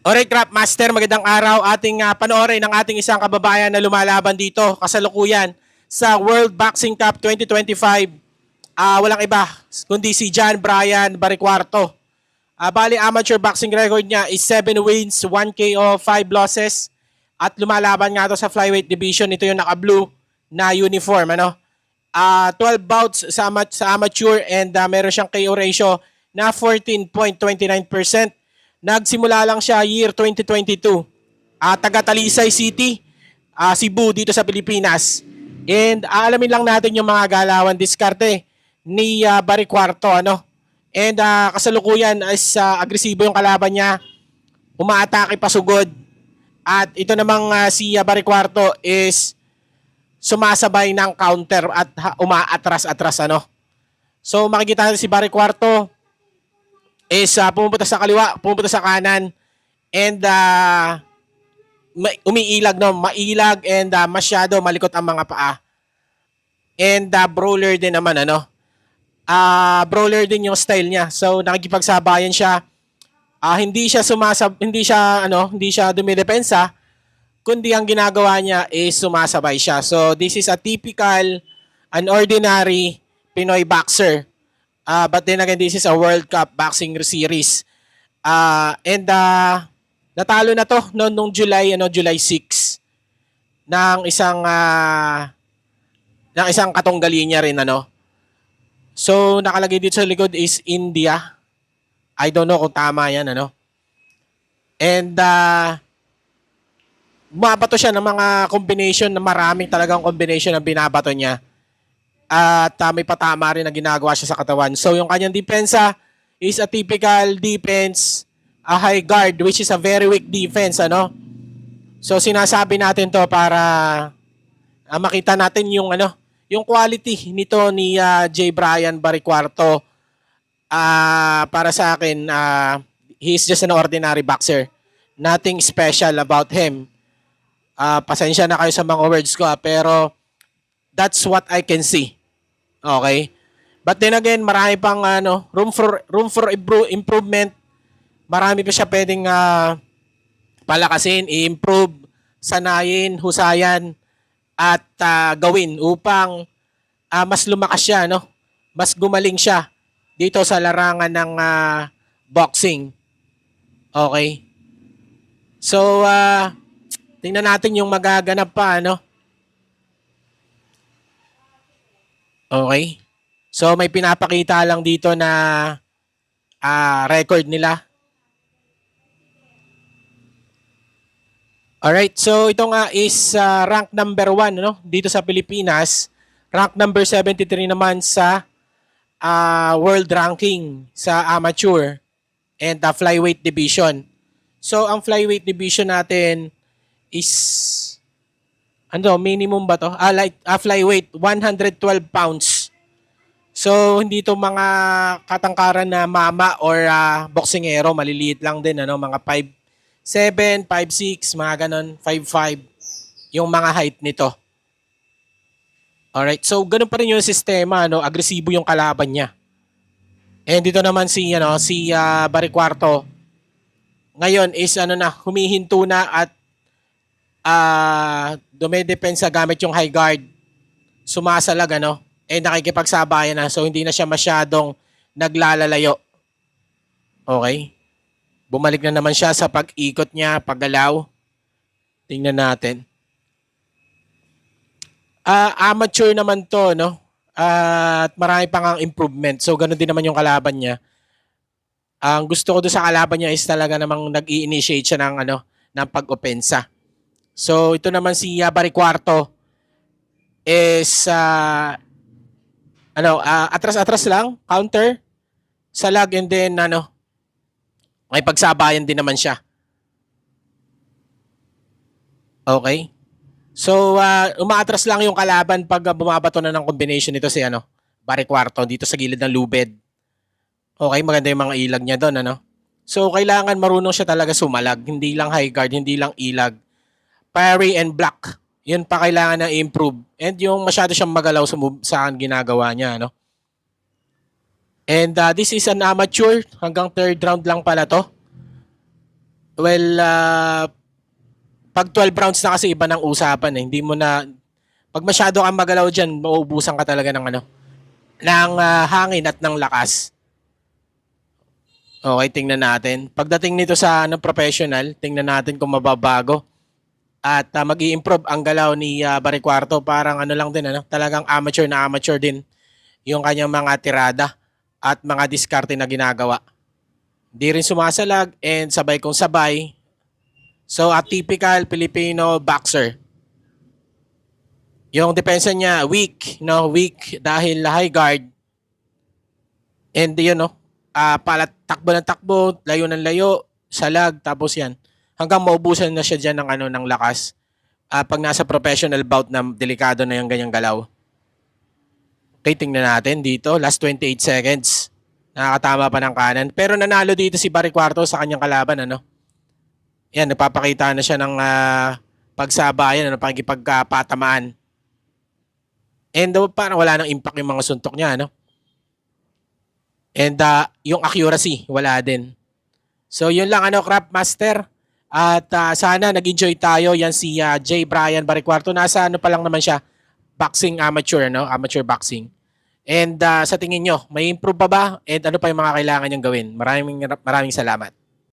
Alright, Crap Master, magandang araw. Ating panoorin ng ating isang kababayan na lumalaban dito kasalukuyan sa World Boxing Cup 2025. Walang iba kundi si John Brian Baricuarto. Bali, amateur boxing record niya is 7 wins, 1 KO, 5 losses. At lumalaban nga to sa flyweight division. Ito yung naka-blue na uniform. 12 bouts sa amateur and meron siyang KO ratio na 14.29%. Nagsimula lang siya year 2022. Taga Talisay City, Cebu dito sa Pilipinas. And alamin lang natin yung mga galawan diskarte ni Baricuarto. And kasalukuyan is agresibo yung kalaban niya. Umaatake pasugod. At ito namang si Baricuarto is sumasabay ng counter at umaatras-atras. So makikita natin si Baricuarto is pumupunta sa kaliwa, pumupunta sa kanan, and umiilag, mailag, and masyado malikot ang mga paa. And brawler din naman, brawler din yung style niya. So nakikipagsabayan siya. Hindi siya dumidepensa, kundi ang ginagawa niya is sumasabay siya. So this is a typical, an ordinary Pinoy boxer. But then again, this is a World Cup Boxing Series. And natalo na to noong July 6 ng isang katunggali niya rin. So nakalagay dito sa likod is India. I don't know kung tama yan. And bumabato siya ng mga combination, na maraming talagang combination na binabato niya. At may patama rin na ginagawa siya sa katawan. So yung kanyang depensa is a typical defense, a high guard, which is a very weak defense. So sinasabi natin to para makita natin yung quality nito ni J. Brian Baricuarto. Para sa akin, he is just an ordinary boxer. Nothing special about him. Pasensya na kayo sa mga words ko, pero that's what I can see. Okay? But then again, marami pang room for improvement. Marami pa siya pwedeng palakasin, i-improve, sanayin, husayan, at gawin upang mas lumakas siya, mas gumaling siya dito sa larangan ng boxing. Okay? So, tingnan natin yung magaganap pa, Okay. So may pinapakita lang dito na record nila. Alright, so ito nga is rank number 1 dito sa Pilipinas. Rank number 73 naman sa world ranking sa amateur and flyweight division. So ang flyweight division natin is minimum ba to? Flyweight, 112 pounds. So, hindi to mga katangkaran na mama or boksingero. Maliliit lang din, mga 5'7", 5'6", mga ganon, 5'5", yung mga height nito. Alright, so ganun pa rin yung sistema, agresibo yung kalaban niya. And dito naman si Baricuarto, ngayon is humihinto na at dumedepensa gamit yung high guard, sumasalag, nakikipagsabayan na, so hindi na siya masyadong naglalalayo. Okay? Bumalik na naman siya sa pag-ikot niya, paggalaw. Tingnan natin. Amateur naman to, at marami pang improvement. So ganun din naman yung kalaban niya. Ang gusto ko doon sa kalaban niya is talaga namang nag-i-initiate siya ng pag-opensa. So ito naman si Baricuarto is atras-atras lang, counter, salag, and then may pagsabayan din naman siya. Okay? So umaatras lang yung kalaban pag bumabato na ng combination nito si Baricuarto dito sa gilid ng lubid. Okay, maganda yung mga ilag niya doon, So kailangan marunong siya talaga sumalag, hindi lang high guard, hindi lang ilag. Parry and block. Yun pa kailangan na i-improve. And yung masyado siyang magalaw sa ginagawa niya. And this is an amateur. Hanggang third round lang pala to. Well, pag 12 rounds na kasi iba ng usapan eh. Hindi mo na, pag masyado kang magalaw dyan, mauubusan ka talaga ng ng hangin at ng lakas. Okay, tingnan natin. Pagdating nito sa professional, tingnan natin kung mababago. At mag-i-improve ang galaw ni Barry Cuarto. Parang lang din, talagang amateur na amateur din yung kanyang mga tirada at mga diskarte na ginagawa. Di rin sumasalag and sabay kong sabay. So, a typical Filipino boxer. Yung depensa niya, weak, weak dahil high guard. And palat takbo ng takbo, layo ng layo, salag, tapos yan. Hanggang maubusan na siya dyan ng lakas. Pag nasa professional bout na delikado na yung ganyang galaw. Okay, tingnan natin dito. Last 28 seconds. Nakakatama pa ng kanan. Pero nanalo dito si Barry Cuarto sa kanyang kalaban. Yan, nagpapakita na siya ng pagsabayan, pagkipagpatamaan. And parang wala nang impact yung mga suntok niya. And yung accuracy, wala din. So yun lang Craft Master. At sana nag-enjoy tayo. Yan si J. Brian Barry Cuarto. Nasa pa lang naman siya. Boxing amateur, amateur boxing. And sa tingin nyo, may improve pa ba? And ano pa yung mga kailangan niyang gawin? Maraming salamat.